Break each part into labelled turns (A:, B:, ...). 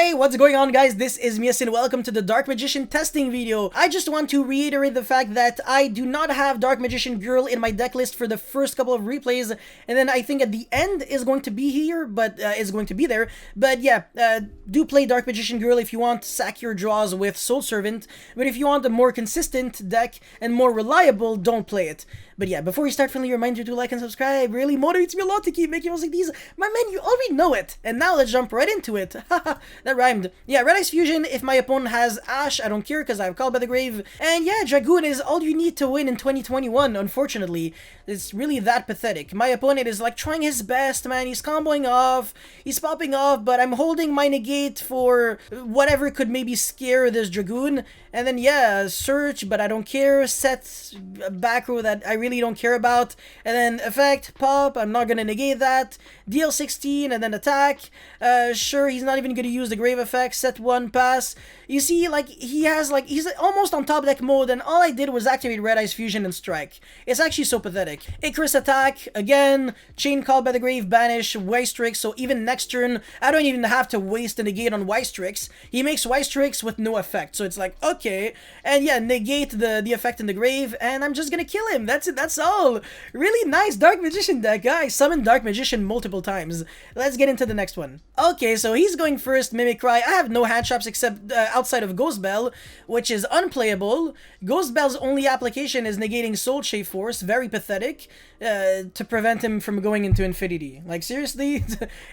A: Hey, what's going on guys? This is Mias and welcome to the Dark Magician testing video. I just want to reiterate the fact that I do not have Dark Magician Girl in my deck list for the first couple of replays, and then I think at the end is going to be here, but is going to be there. But yeah, do play Dark Magician Girl if you want to sack your draws with Soul Servant, but if you want a more consistent deck and more reliable, don't play it. But yeah, before we start, friendly reminder to like and subscribe. Really motivates me a lot to keep making videos like these. My man, you already know it. And now let's jump right into it. Haha, that rhymed. Yeah, Red Eyes Fusion, if my opponent has Ash, I don't care because I have Called by the Grave. And yeah, Dragoon is all you need to win in 2021, unfortunately. It's really that pathetic. My opponent is like trying his best, man. He's comboing off, he's popping off, but I'm holding my negate for whatever could maybe scare this Dragoon. And then yeah, search, but I don't care. Set back row that I really don't care about. And then effect, pop, I'm not gonna negate that. Deal 16 and then attack. Sure, he's not even gonna use the grave effect. Set 1, pass. You see, like, he's almost on top deck mode, and all I did was activate Red Eyes Fusion and strike. It's actually so pathetic. Icarus attack, again, chain Called by the Grave, banish, Wystrix, so even next turn, I don't even have to waste a negate on Wystrix. He makes Wystrix with no effect, so it's like, okay, and yeah, negate the effect in the grave, and I'm just gonna kill him. That's it, that's all. Really nice Dark Magician deck, guys. Summon Dark Magician multiple times. Let's get into the next one. Okay, so he's going first, Mimicry. I have no hand traps except outside of Ghost Bell, which is unplayable. Ghost Bell's only application is negating Soul Shape Force, very pathetic, to prevent him from going into Infinity. Like, seriously?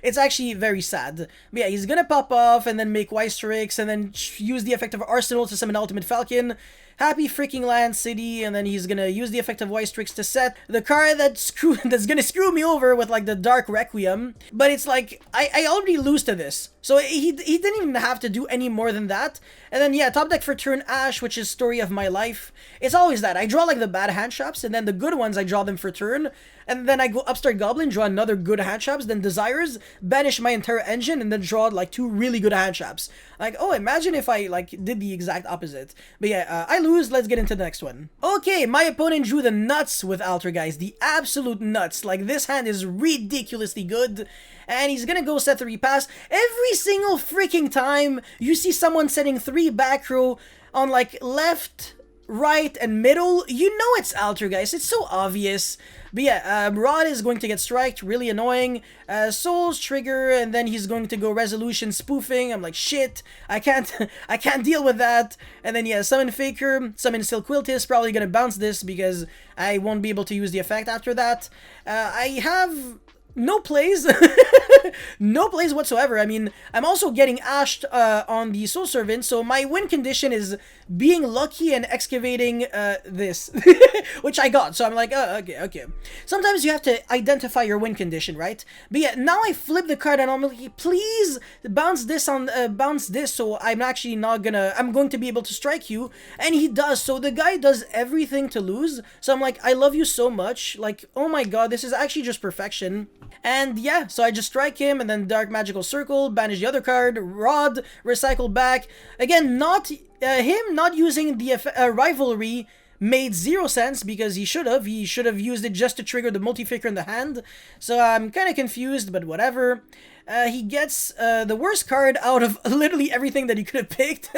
A: It's actually very sad. But yeah, he's gonna pop off and then make Wystrix and then use the effect of Arsenal to summon Ultimate Falcon. Happy freaking Land City, and then he's gonna use the effect of Wystrix to set the card that's gonna screw me over with like the Dark Requiem. But it's like, I already lose to this. So he didn't even have to do any more than that. And then yeah, top deck for turn Ash, which is Story of My Life. It's always that. I draw like the bad hand traps, and then the good ones I draw them for turn. And then I go Upstart Goblin, draw another good hand traps, then Desires, banish my entire engine, and then draw like 2 really good hand traps. Like, oh, imagine if I like did the exact opposite. But yeah, I lose. Let's get into the next one. Okay, my opponent drew the nuts with Altergeist, the absolute nuts. Like, this hand is ridiculously good. And he's gonna go set 3 pass. Every single freaking time you see someone setting 3 back row on like left, right, and middle, you know it's Altergeist. It's so obvious. But yeah, Rod is going to get striked, really annoying. Souls trigger, and then he's going to go Resolution spoofing. I'm like, shit, I can't deal with that. And then yeah, summon Faker, summon Silquiltis, probably gonna bounce this because I won't be able to use the effect after that. I have no plays. No plays whatsoever. I mean, I'm also getting ashed on the Soul Servant, so my win condition is being lucky and excavating this, which I got. So I'm like, oh, okay. Sometimes you have to identify your win condition, right? But yeah, now I flip the card and I'm like, please bounce this on, bounce this, so I'm actually not gonna, I'm going to be able to strike you. And he does, so the guy does everything to lose. So I'm like, I love you so much. Like, oh my god, this is actually just perfection. And yeah, so I just strike him, and then Dark Magical Circle, banish the other card, Rod, recycle back. Again, not him not using the Rivalry made 0 sense because he should have used it just to trigger the multi-faker in the hand. So I'm kind of confused, but whatever. He gets the worst card out of literally everything that he could have picked.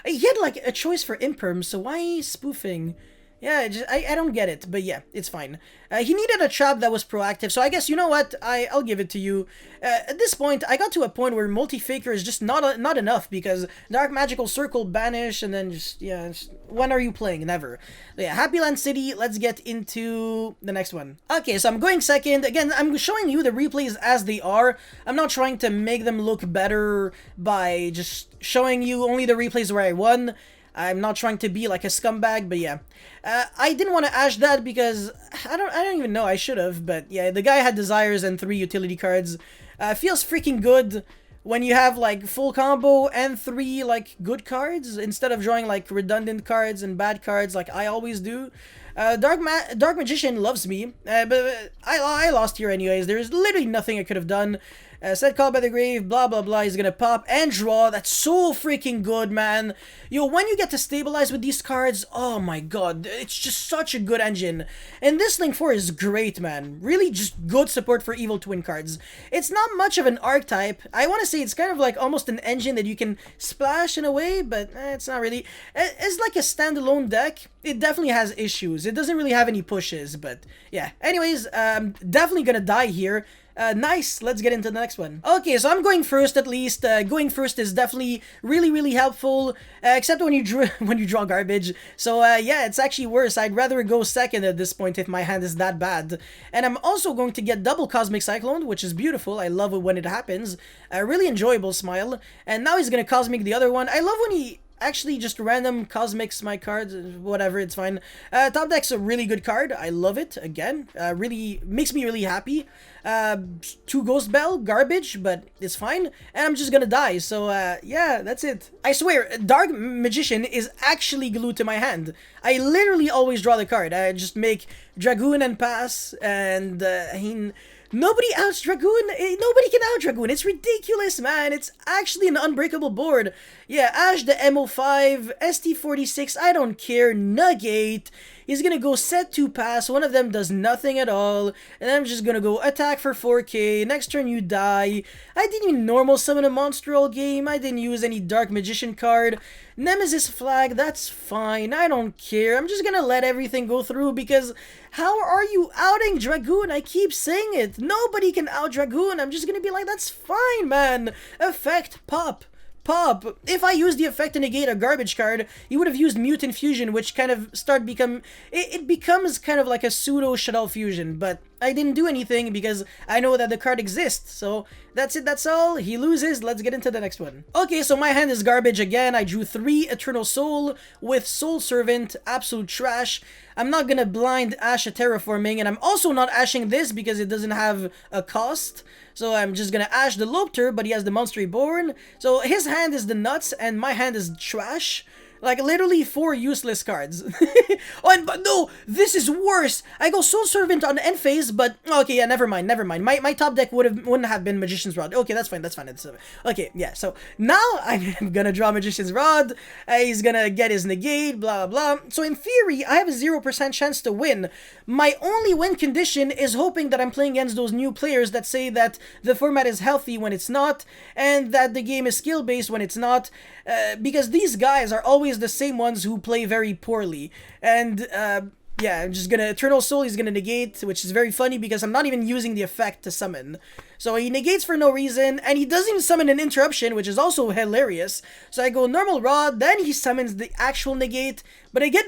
A: He had like a choice for Imperm, so why spoofing? Yeah, I don't get it, but yeah, it's fine. He needed a trap that was proactive, so I guess, you know what, I'll give it to you. At this point, I got to a point where multi-faker is just not enough, because Dark Magical Circle, banish, and then just, yeah, when are you playing? Never. But yeah, Happy Land City, let's get into the next one. Okay, so I'm going second. Again, I'm showing you the replays as they are. I'm not trying to make them look better by just showing you only the replays where I won. I'm not trying to be like a scumbag, but yeah. I didn't want to ash that because I don't even know, I should have, but yeah, the guy had Desires and 3 utility cards. Feels freaking good when you have like full combo and 3 like good cards instead of drawing like redundant cards and bad cards like I always do. Dark Magician loves me, but I lost here anyways. There's literally nothing I could have done. Set called by the grave, blah blah blah. He's gonna pop and draw. That's so freaking good, man. Yo, when you get to stabilize with these cards, oh my god, it's just such a good engine. And this Link 4 is great, man. Really just good support for Evil Twin cards. It's not much of an archetype. I want to say it's kind of like almost an engine that you can splash in a way, but it's not really. It's like a standalone deck. It definitely has issues. It doesn't really have any pushes, but yeah. Anyways, definitely gonna die here. Nice, let's get into the next one. Okay, so I'm going first at least. Going first is definitely really helpful, except when you draw garbage. So yeah, it's actually worse. I'd rather go second at this point if my hand is that bad. And I'm also going to get double Cosmic Cyclone, which is beautiful. I love it when it happens. A really enjoyable smile. And now he's gonna Cosmic the other one. I love when he actually just random cosmics my cards, whatever, it's fine. Top deck's a really good card. I love it. Again, really makes me really happy. 2 Ghost Bell, garbage, but it's fine. And I'm just gonna die. So yeah, that's it. I swear, Dark Magician is actually glued to my hand. I literally always draw the card. I just make Dragoon and pass, and nobody outs Dragoon. Nobody can out Dragoon. It's ridiculous, man. It's actually an unbreakable board. Yeah, Ash the MO5, ST46, I don't care. Nugate. He's gonna go set 2 pass. One of them does nothing at all. And I'm just gonna go attack for 4k. Next turn you die. I didn't even normal summon a monster all game. I didn't use any Dark Magician card. Nemesis flag, that's fine. I don't care. I'm just gonna let everything go through because how are you outing Dragoon? I keep saying it. Nobody can out Dragoon. I'm just gonna be like, that's fine, man. Effect, pop. Pop. If I used the effect to negate a garbage card, you would have used Mutant Fusion, which kind of it becomes kind of like a pseudo Shaddoll Fusion, but I didn't do anything because I know that the card exists. So that's it, that's all. He loses. Let's get into the next one. Okay, so my hand is garbage again. I drew 3 Eternal Soul with Soul Servant, absolute trash. I'm not gonna blind Ash a Terraforming, and I'm also not ashing this because it doesn't have a cost. So I'm just gonna ash the Lopter, but he has the Monster Reborn. So his hand is the nuts, and my hand is trash. Like, literally 4 useless cards. But no, this is worse. I go Soul Servant on end phase, but okay, yeah, never mind. My top deck wouldn't have been Magician's Rod. Okay, that's fine. Okay, yeah. So now I'm gonna draw Magician's Rod. He's gonna get his negate, blah blah. So in theory, I have a 0% chance to win. My only win condition is hoping that I'm playing against those new players that say that the format is healthy when it's not, and that the game is skill based when it's not. Because these guys are always the same ones who play very poorly. And yeah, I'm just gonna Eternal Soul, he's gonna negate, which is very funny because I'm not even using the effect to summon. So he negates for no reason, and he doesn't even summon an interruption, which is also hilarious. So I go normal Rod, then he summons the actual negate, but I get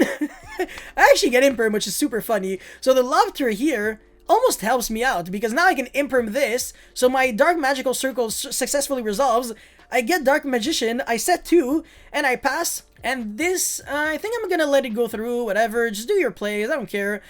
A: I actually get Imperm, which is super funny. So the Lopter here almost helps me out because now I can Imperm this, so my Dark Magical Circle successfully resolves. I get Dark Magician, I set 2, and I pass. And this, I think I'm gonna let it go through, whatever. Just do your plays, I don't care.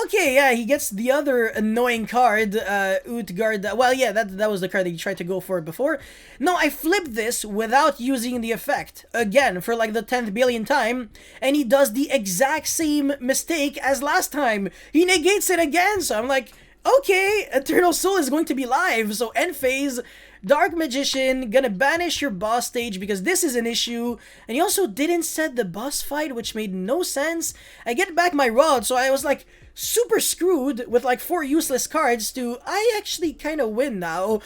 A: Okay, yeah, he gets the other annoying card, Utgard. Well, yeah, that was the card that he tried to go for before. No, I flipped this without using the effect. Again, for like the 10th billion time. And he does the exact same mistake as last time. He negates it again, so I'm like, okay, Eternal Soul is going to be live. So end phase, Dark Magician, gonna banish your boss stage because this is an issue. And he also didn't set the boss fight, which made no sense. I get back my Rod, so I was like super screwed with like 4 useless cards to I actually kind of win now.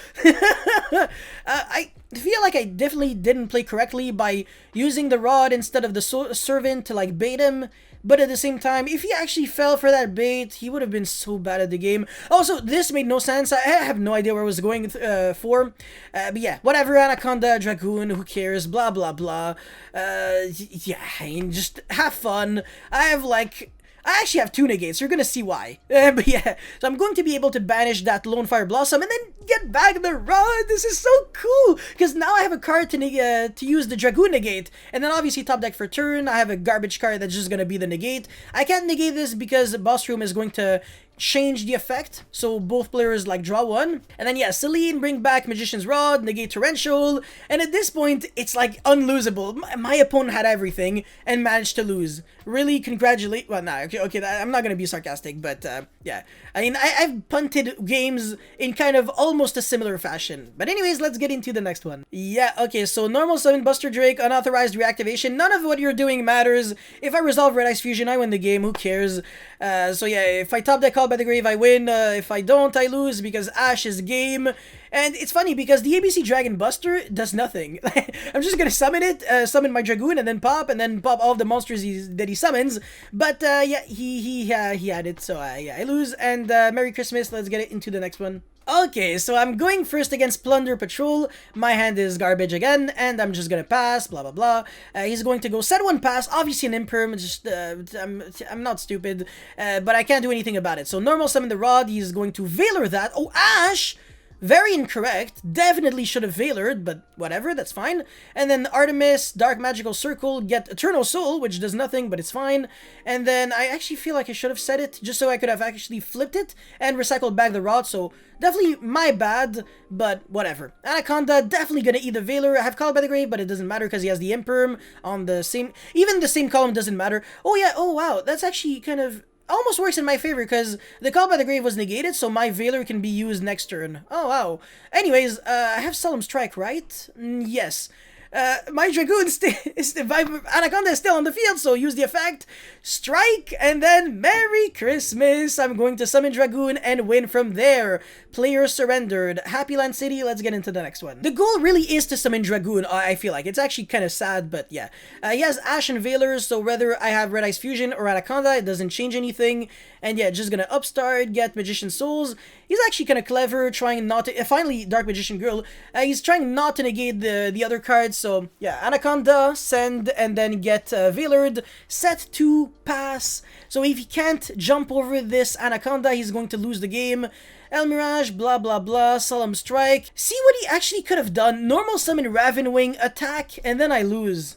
A: I feel like I definitely didn't play correctly by using the Rod instead of the Servant to like bait him. But at the same time, if he actually fell for that bait, he would have been so bad at the game. Also, this made no sense. I have no idea where I was going for. But yeah, whatever, Anaconda, Dragoon, who cares, blah, blah, blah. Yeah, I mean, just have fun. I actually have 2 negates, you're gonna see why. But yeah, so I'm going to be able to banish that Lone Fire Blossom and then get back the Rod. This is so cool, because now I have a card to use the Dragoon negate. And then obviously top deck for turn, I have a garbage card that's just gonna be the negate. I can't negate this because Boss Room is going to change the effect, so both players like draw 1. And then yeah, Celine, bring back Magician's Rod, negate Torrential, and at this point it's like unlosable. My opponent had everything and managed to lose. Really congratulate, well, nah, okay, I'm not gonna be sarcastic, but yeah. I mean, I've punted games in kind of almost a similar fashion. But anyways, let's get into the next one. Yeah, okay, so normal summon Buster Drake, unauthorized reactivation. None of what you're doing matters. If I resolve Red Ice Fusion, I win the game. Who cares? So yeah, if I top deck Call by the Grave, I win. If I don't, I lose because Ash is game. And it's funny because the ABC Dragon Buster does nothing. I'm just gonna summon it, summon my Dragoon, and then pop all of the monsters that he summons. But yeah, he had it, so yeah, I lose. And Merry Christmas. Let's get into the next one. Okay, so I'm going first against Plunder Patrol. My hand is garbage again, and I'm just gonna pass, blah blah blah. He's going to go set one pass, obviously an Imperm, just, I'm not stupid, but I can't do anything about it. So normal summon the Rod, he's going to Valor that. Oh, Ash! Very incorrect. Definitely should have Valored, but whatever, that's fine. And then Artemis, Dark Magical Circle, get Eternal Soul, which does nothing, but it's fine. And then I actually feel like I should have said it, just so I could have actually flipped it and recycled back the Rod, so definitely my bad, but whatever. Anaconda, definitely gonna eat the Valor. I have Call by the Grave, but it doesn't matter because he has the Imperm on the same... Even the same column doesn't matter. Oh yeah, oh wow, that's actually kind of... almost works in my favor because the Call by the Grave was negated, so my Valor can be used next turn. Oh, wow. Anyways, I have Solemn Strike, right? Yes. My Dragoon Anaconda is still on the field, so use the effect, strike, and then Merry Christmas! I'm going to summon Dragoon and win from there. Player surrendered. Happy Land City, let's get into the next one. The goal really is to summon Dragoon, I feel like. It's actually kind of sad, but yeah. He has Ash and Valor, so whether I have Red Ice Fusion or Anaconda, it doesn't change anything. And yeah, just gonna upstart, get Magician Souls. He's actually kind of clever, trying not to... finally, Dark Magician Girl. He's trying not to negate the other cards, so yeah. Anaconda, send, and then get Valored. Set to pass. So if he can't jump over this Anaconda, he's going to lose the game. El Mirage, blah blah blah, Solemn Strike. See what he actually could have done? Normal summon Ravenwing, attack, and then I lose.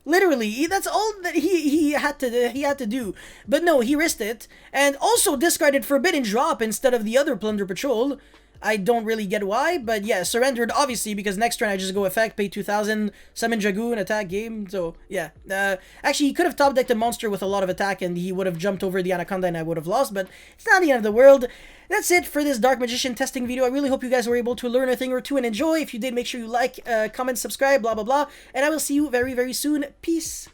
A: Literally, that's all that he had to do. But no, he risked it, and also discarded Forbidden Drop instead of the other Plunder Patrol. I don't really get why, but yeah, surrendered obviously because next turn I just go effect, pay 2,000, summon Dragoon, attack game. So yeah, actually he could have top decked a monster with a lot of attack and he would have jumped over the Anaconda and I would have lost, but it's not the end of the world. That's it for this Dark Magician testing video. I really hope you guys were able to learn a thing or two and enjoy. If you did, make sure you like, comment, subscribe, blah blah blah, and I will see you very very soon. Peace.